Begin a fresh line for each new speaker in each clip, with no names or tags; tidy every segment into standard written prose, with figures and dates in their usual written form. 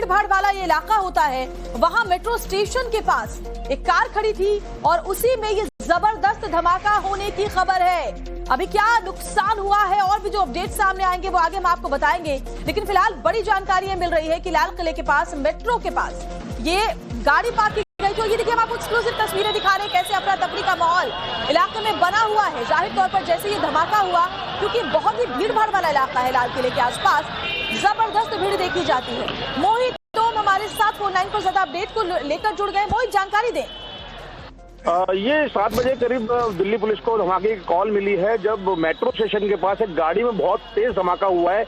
भाड़ वाला ये इलाका होता है, वहां मेट्रो स्टेशन के पास एक कार खड़ी थी और उसी में ये जबरदस्त धमाका होने की खबर है। अभी क्या नुकसान हुआ है और भी जो अपडेट सामने आएंगे वो आगे हम आपको बताएंगे, लेकिन फिलहाल बड़ी जानकारी मिल रही है कि लाल किले के पास, मेट्रो के पास ये गाड़ी पार्क की गई। तो ये देखिए, हम आपको एक्सक्लूसिव तस्वीरें दिखा रहे हैं कैसे अफरा तफरी का माहौल इलाके में बना हुआ है। जाहिर तौर पर जैसे ये धमाका हुआ, क्योंकि बहुत ही भीड़ भाड़ वाला इलाका है लाल किले के आसपास, जबरदस्त भीड़ देखी जाती है। मोहित तो हमारे साथ फोन लाइन पर ज्यादा अपडेट को लेकर जुड़ गए। मोहित, जानकारी दें।
ये 7 बजे करीब दिल्ली पुलिस को धमाके की कॉल मिली है, जब मेट्रो स्टेशन के पास एक गाड़ी में बहुत तेज धमाका हुआ है।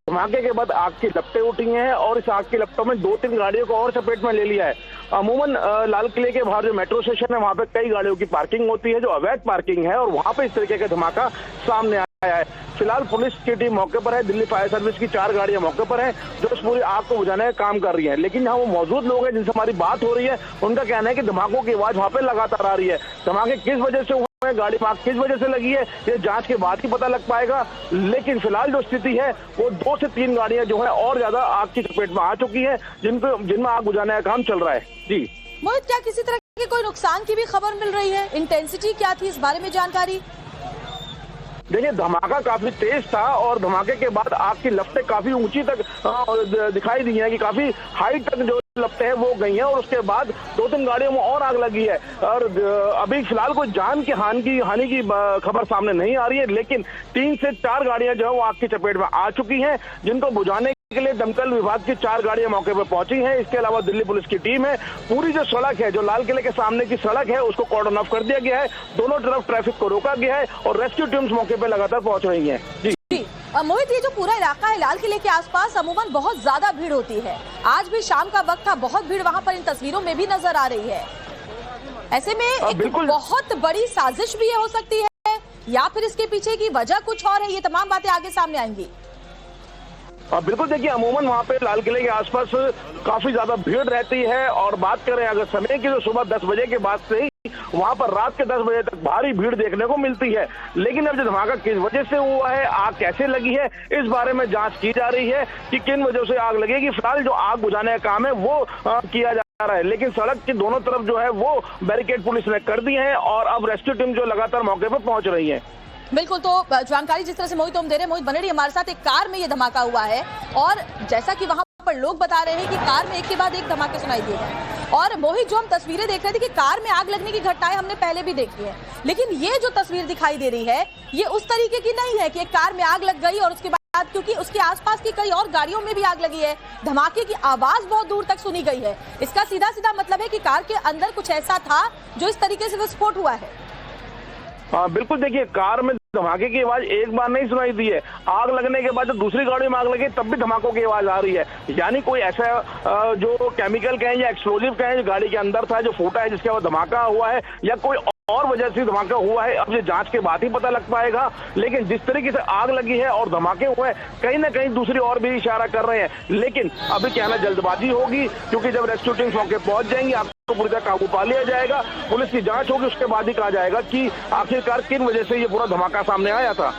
धमाके के बाद आग की लपटें उठी हैं और इस आग की लपटों में 2-3 गाड़ियों को और चपेट में ले लिया है। अमूमन लाल किले के बाहर जो मेट्रो स्टेशन है वहां पे कई गाड़ियों की पार्किंग होती है जो अवैध पार्किंग है, और वहां पे इस तरीके का धमाका सामने आया है। फिलहाल पुलिस की टीम मौके पर है, दिल्ली फायर सर्विस की 4 गाड़ियां मौके पर हैं जो इस पूरी आग को बुझाने का काम कर रही हैं। लेकिन यहाँ वो मौजूद लोग हैं जिनसे हमारी बात हो रही है, उनका कहना है कि धमाकों की आवाज वहां पे लगातार आ रही है। धमाके किस वजह से हुए हैं, गाड़ी में आग किस वजह से लगी है, ये जांच के बाद ही पता लग पाएगा। लेकिन फिलहाल जो स्थिति है वो 2 से 3 गाड़ियां जो है और ज्यादा आग की चपेट में आ चुकी है, जिनमें आग बुझाने का काम चल रहा है। जी
मोहित, क्या किसी तरह के कोई नुकसान की भी खबर मिल रही है? इंटेंसिटी क्या थी, इस बारे में जानकारी?
देखिए, धमाका काफी तेज था और धमाके के बाद आग की लपटें काफी ऊंची तक दिखाई दी हैं, कि काफी हाइट तक जो लपटें हैं वो गई हैं, और उसके बाद 2-3 गाड़ियों में और आग लगी है। और अभी फिलहाल कोई जान की हानि की खबर सामने नहीं आ रही है, लेकिन 3 से 4 गाड़ियां जो है वो आग की चपेट में आ चुकी हैं, जिनको बुझाने के लिए दमकल विभाग की 4 गाड़ियां मौके पर पहुंची हैं। इसके अलावा दिल्ली पुलिस की टीम है। पूरी जो सड़क है, जो लाल किले के सामने की सड़क है, उसको कॉर्डन ऑफ कर दिया गया है। दोनों तरफ ट्रैफिक को रोका गया है और रेस्क्यू टीम्स मौके पर लगातार पहुंच रही है। जी
मोहित, ये जो पूरा इलाका है लाल किले के आसपास, अमूमन बहुत ज्यादा भीड़ होती है। आज भी शाम का वक्त था, बहुत भीड़ वहां पर इन तस्वीरों में भी नजर आ रही है। ऐसे में एक बहुत बड़ी साजिश भी हो सकती है, या फिर इसके पीछे की वजह कुछ और है? ये तमाम बातें आगे सामने आएंगी।
बिल्कुल, देखिए, अमूमन वहाँ पे लाल किले के आसपास काफी ज्यादा भीड़ रहती है, और बात करें अगर समय की, तो सुबह 10 बजे के बाद से ही वहां पर रात के 10 बजे तक भारी भीड़ देखने को मिलती है। लेकिन अब जो धमाका किस वजह से हुआ है, आग कैसे लगी है, इस बारे में जांच की जा रही है कि किन वजह से आग लगेगी। फिलहाल जो आग बुझाने का काम है वो किया जा रहा है, लेकिन सड़क की दोनों तरफ जो है वो बैरिकेड पुलिस ने कर दिए हैं, और अब रेस्क्यू टीम जो लगातार मौके पर पहुंच रही है।
बिल्कुल, तो जानकारी जिस तरह से मोहित हम दे रहे हैं, मोहित बने रही हमारे साथ। एक कार में ये धमाका हुआ है, और जैसा कि वहां पर लोग बता रहे हैं कि कार में एक के बाद एक धमाके सुनाई दिए गए। और मोहित, जो हम तस्वीरें देख रहे थे कि कार में आग लगने की घटनाएं हमने पहले भी देखी है, लेकिन ये जो तस्वीर दिखाई दे रही है ये उस तरीके की नहीं है कि एक कार में आग लग गई और उसके बाद, क्योंकि उसके आसपास की कई और गाड़ियों में भी आग लगी है, धमाके की आवाज बहुत दूर तक सुनी गई है। इसका सीधा सीधा मतलब है कि कार के अंदर कुछ ऐसा था जो इस तरीके से विस्फोट हुआ है।
बिल्कुल, देखिए, कार में धमाके की आवाज एक बार नहीं सुनाई दी है। आग लगने के बाद जब दूसरी गाड़ी में आग लगी तब भी धमाकों की आवाज आ रही है। यानी कोई ऐसा जो केमिकल कहें या एक्सप्लोजिव कहें जो गाड़ी के अंदर था, जो फूटा है, जिसके बाद धमाका हुआ है, या कोई और वजह से धमाका हुआ है, अब ये जांच के बाद ही पता लग पाएगा। लेकिन जिस तरीके से आग लगी है और धमाके हुए हैं, कहीं ना कहीं दूसरी और भी इशारा कर रहे हैं। लेकिन अभी कहना जल्दबाजी होगी, क्योंकि जब रेस्क्यू टीम मौके पहुंच जाएंगी, आपको पूरी तरह काबू पा लिया जाएगा। पुलिस की जांच होगी, उसके बाद ही कहा जाएगा कि आखिरकार किन वजह से ये पूरा धमाका सामने आया था।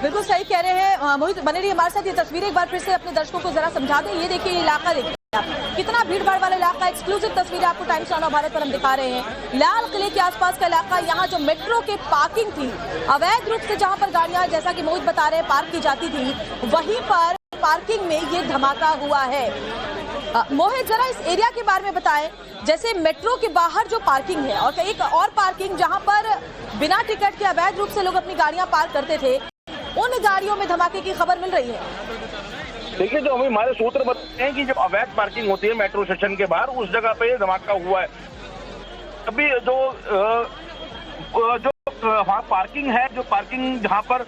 बिल्कुल सही कह रहे हैं मोहित, बने रहिए हमारे साथ। ये तस्वीरें एक बार फिर से अपने दर्शकों को जरा समझा दें। ये देखिए, ये इलाका देखिए आप, कितना भीड़ भाड़ वाला इलाका। एक्सक्लूसिव तस्वीरें आपको टाइम्स ऑफ भारत पर हम दिखा रहे हैं। लाल किले के आसपास का इलाका, यहाँ जो मेट्रो के पार्किंग थी, अवैध रूप से जहाँ पर गाड़ियां, जैसा कि मोहित बता रहे हैं, पार्क की जाती थी, वहीं पर पार्किंग में ये धमाका हुआ है। मोहित, जरा इस एरिया के बारे में बताएं। जैसे मेट्रो के बाहर जो पार्किंग है और एक और पार्किंग जहां पर बिना टिकट के अवैध रूप से लोग अपनी गाड़ियां पार्क करते थे, उन गाड़ियों में धमाके की खबर मिल रही है।
देखिए, जो हमारे सूत्र बताते हैं कि जब अवैध पार्किंग होती है मेट्रो स्टेशन के बाहर, उस जगह पे धमाका हुआ है। अभी जो वहाँ पार्किंग है, जो पार्किंग जहाँ पर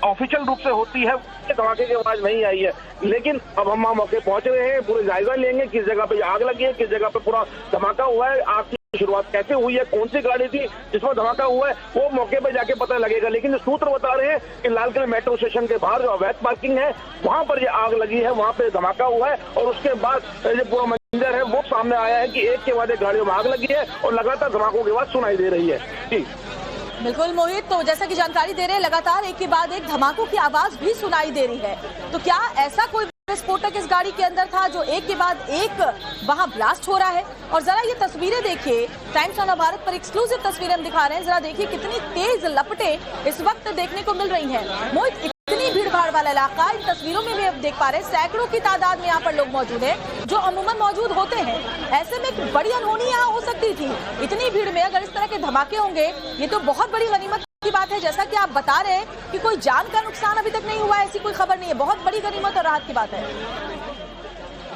ऑफिशियल रूप से होती है, धमाके की आवाज नहीं आई है। लेकिन अब हम वहाँ मौके पहुंच रहे हैं, पूरे जायजा लेंगे किस जगह पे आग लगी है, किस जगह पे पूरा धमाका हुआ है, आग की शुरुआत कैसे हुई है, कौन सी गाड़ी थी जिसमें धमाका हुआ है, वो मौके पे जाके पता लगेगा। लेकिन जो सूत्र बता रहे हैं कि लाल किले मेट्रो स्टेशन के बाहर जो अवैध पार्किंग है, वहां पर ये आग लगी है, वहां पे धमाका हुआ है, और उसके बाद जो पूरा मंजर है वो सामने आया है कि एक के बाद एक गाड़ियों में आग लगी है और लगातार धमाकों की आवाज सुनाई दे रही है। जी
बिल्कुल मोहित, तो जैसा कि जानकारी दे रहे हैं, लगातार एक के बाद एक धमाकों की आवाज भी सुनाई दे रही है। तो क्या ऐसा कोई विस्फोटक इस गाड़ी के अंदर था जो एक के बाद एक वहां ब्लास्ट हो रहा है। और जरा ये तस्वीरें देखिए, टाइम्स ऑफ भारत पर एक्सक्लूसिव तस्वीरें हम दिखा रहे हैं। जरा देखिए कितनी तेज लपटें इस वक्त देखने को मिल रही हैं। मोहित, इतनी भीड़ भाड़ वाला इलाका, इन तस्वीरों में भी अब देख पा रहे हैं सैकड़ों की तादाद में यहाँ पर लोग मौजूद हैं जो अमूमन मौजूद होते हैं। ऐसे में एक बड़ी अनहोनी यहाँ हो सकती थी। इतनी भीड़ में अगर इस तरह के धमाके होंगे ये तो बहुत बड़ी गनीमत की बात है। जैसा कि आप बता रहे हैं कि कोई जान का नुकसान अभी तक नहीं हुआ, ऐसी कोई खबर नहीं है, बहुत बड़ी गनीमत और राहत की बात है।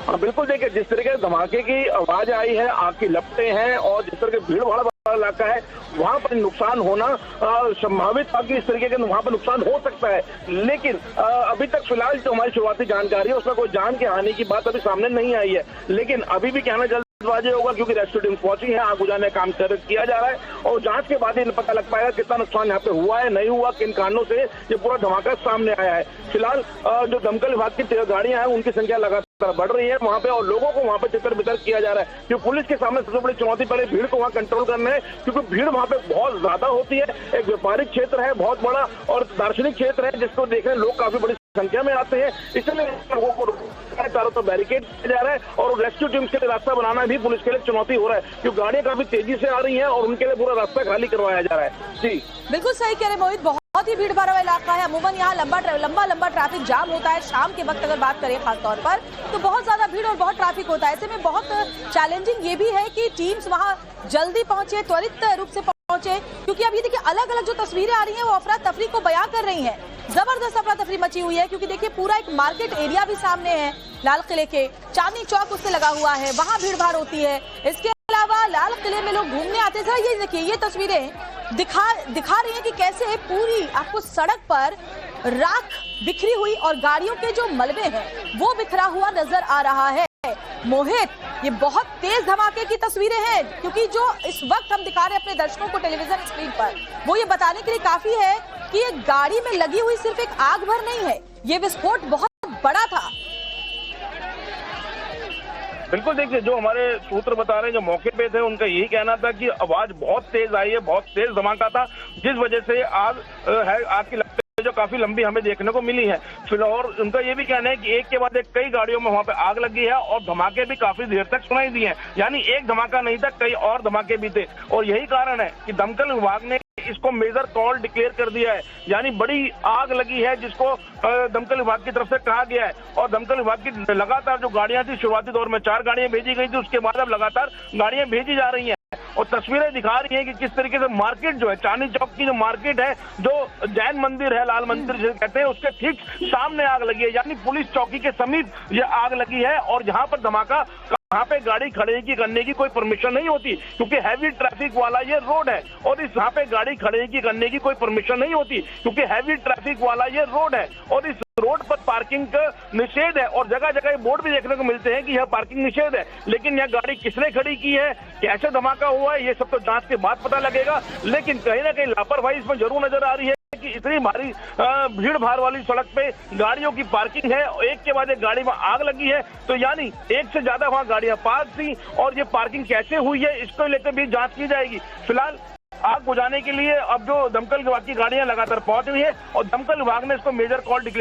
हाँ बिल्कुल, देखिए जिस तरीके से धमाके की आवाज आई है, आग की लपटें हैं और जिस तरह के भीड़ भाड़ वाला इलाका है वहां पर नुकसान होना संभावित था कि इस तरीके के वहां पर नुकसान हो सकता है। लेकिन अभी तक फिलहाल जो हमारी शुरुआती जानकारी है उसमें कोई जान की हानि की बात अभी सामने नहीं आई है। लेकिन अभी भी कहना जल्दबाजी होगा क्योंकि रेस्क्यू टीम पहुंची है, आग बुझाने का काम किया जा रहा है और जांच के बाद ही पता लग पाएगा कितना नुकसान यहाँ पे हुआ है, नहीं हुआ, किन कारणों से ये पूरा धमाका सामने आया है। फिलहाल जो दमकल विभाग की गाड़ियां हैं उनकी संख्या लगातार बढ़ रही है वहां पे और लोगों को वहां पे तितर बितर किया जा रहा है क्योंकि पुलिस के सामने सबसे बड़ी चुनौती पहले भीड़ को वहां कंट्रोल करना है क्योंकि भीड़ वहां पे बहुत ज्यादा होती है। एक व्यापारिक क्षेत्र है बहुत बड़ा और दार्शनिक क्षेत्र है जिसको देखने लोग काफी बड़ी संख्या में आते हैं, इसलिए लोगों को चारों तरफ बैरिकेड किया जा रहा है और रेस्क्यू टीम के लिए रास्ता बनाना भी पुलिस के लिए चुनौती हो रहा है क्योंकि गाड़ियां काफी तेजी से आ रही हैं और उनके लिए पूरा रास्ता खाली करवाया जा रहा है। जी
बिल्कुल सही कह रहे मोहित, बहुत ही भीड़ भाड़ वाला इलाका है। अमूमन यहाँ लंबा ट्रैफिक जाम होता है। शाम के वक्त अगर बात करें खास तौर पर तो बहुत ज्यादा भीड़ और बहुत ट्रैफिक होता है। ऐसे में बहुत चैलेंजिंग ये भी है कि टीम्स वहां जल्दी पहुंचे, त्वरित रूप से पहुंचे क्योंकि अब ये देखिए अलग अलग जो तस्वीरें आ रही हैं वो अफरा तफरी को बयां कर रही हैं। जबरदस्त अफरा तफरी मची हुई है क्योंकि देखिए पूरा एक मार्केट एरिया भी सामने है, लाल किले के चांदनी चौक उससे लगा हुआ है, वहां भीड़ भाड़ होती है। इसके अलावा लाल किले में लोग घूमने आते हैं। ये देखिए ये तस्वीरें दिखा रही हैं कि कैसे पूरी आपको सड़क पर राख बिखरी हुई और गाड़ियों के जो मलबे हैं वो बिखरा हुआ नजर आ रहा है। मोहित, ये बहुत तेज धमाके की तस्वीरें हैं क्योंकि जो इस वक्त हम दिखा रहे हैं अपने दर्शकों को टेलीविजन स्क्रीन पर वो ये बताने के लिए काफी है कि ये गाड़ी में लगी हुई सिर्फ एक आग भर नहीं है, ये विस्फोट बहुत बड़ा था।
बिल्कुल, देखिए जो हमारे सूत्र बता रहे हैं जो मौके पे थे उनका यही कहना था कि आवाज बहुत तेज आई है, बहुत तेज धमाका था जिस वजह से आग की लपटें जो काफी लंबी हमें देखने को मिली है। फिलहाल उनका ये भी कहना है कि एक के बाद एक कई गाड़ियों में वहां पे आग लगी है और धमाके भी काफी देर तक सुनाई दिए हैं, यानी एक धमाका नहीं था, कई और धमाके भी थे और यही कारण है कि दमकल विभाग ने इसको मेजर कॉल डिक्लेयर कर दिया है, यानी बड़ी आग लगी है जिसको दमकल विभाग की तरफ से कहा गया है। और दमकल विभाग की लगातार जो गाड़ियां थी शुरुआती दौर में 4 गाड़ियां भेजी गई थी, उसके बाद अब लगातार गाड़ियां भेजी जा रही हैं और तस्वीरें दिखा रही हैं कि किस तरीके से मार्केट जो है चांदनी चौक की जो मार्केट है, जो जैन मंदिर है, लाल मंदिर जिसे कहते हैं, उसके ठीक सामने आग लगी है, यानी पुलिस चौकी के समीप ये आग लगी है और यहाँ पर धमाका यहाँ पे गाड़ी खड़े की करने की कोई परमिशन नहीं होती क्योंकि हैवी ट्रैफिक वाला ये रोड है और इस यहाँ पे गाड़ी खड़े की करने की कोई परमिशन नहीं होती क्योंकि हैवी ट्रैफिक वाला ये रोड है और इस रोड पर पार्किंग का निषेध है और जगह जगह बोर्ड भी देखने को मिलते हैं कि यह पार्किंग निषेध है। लेकिन यह गाड़ी किसने खड़ी की है, कैसे धमाका हुआ है, ये सब तो जांच के बाद पता लगेगा। लेकिन कहीं ना कहीं लापरवाही इसमें जरूर नजर आ रही है कि इतनी भारी भीड़ भाड़ वाली सड़क पे गाड़ियों की पार्किंग है, एक के बाद एक गाड़ी में आग लगी है, तो यानी एक से ज्यादा वहां गाड़ियां पार्क थी और ये पार्किंग कैसे हुई है इसको लेकर भी जांच की जाएगी। फिलहाल आग बुझाने के लिए अब जो दमकल विभाग की गाड़ियां लगातार पहुंच रही है और दमकल विभाग ने इसको मेजर कॉल डिक्लेयर